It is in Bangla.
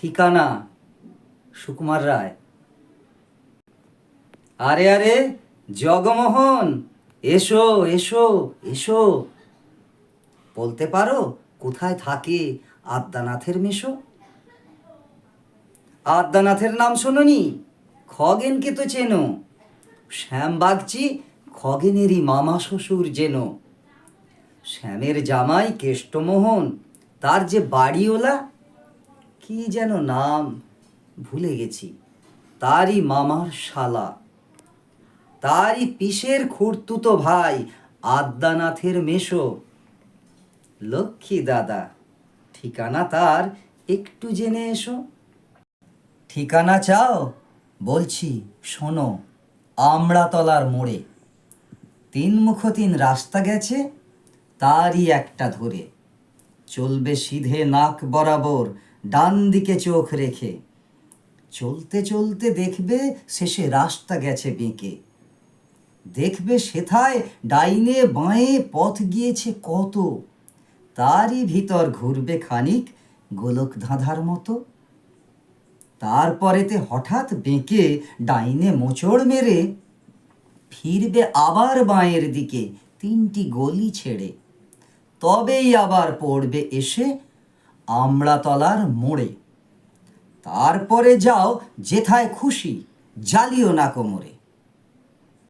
ঠিকানা সুকুমার রায়। আরে আরে জগমোহন, এসো এসো এসো। বলতে পারো কোথায় থাকে আদ্যানাথের মেশো? আদ্যানাথের নাম শোনোনি? খগেনকে তো চেনো। শ্যাম বাগচি খগেনেরই মামা শ্বশুর যেন। শ্যামের জামাই কেষ্টমোহন, তার যে বাড়িওলা, কি যেন নাম ভুলে গেছি, তারই মামার শালা, তারই পিসের খুড়তুতো ভাই আদ্যানাথের মেশো লক্ষ্মী দাদা। ঠিকানা তার একটু জেনে এসো। ঠিকানা চাও? বলছি শোনো। আমড়াতলার মোড়ে 3 রাস্তা গেছে, তারই একটা ধরে। চলবে সিধে নাক বরাবর, ডান দিকে চোখ রেখে। চলতে চলতে দেখবে শেষে রাস্তা গেছে বেঁকে। দেখবে সেথায় ডাইনে বাঁয়ে পথ গিয়েছে কত, তারই ভিতর ঘুরবে খানিক গোলক ধাঁধার মতো। তারপরেতে হঠাৎ বেঁকে ডাইনে মোচড় মেরে ফিরবে আবার বাঁয়ের দিকে 3টি গলি ছেড়ে। তবেই আবার পড়বে এসে আমড়াতলার মোড়ে। তারপরে যাও যেথায় খুশি, জ্বালিও না কোমরে।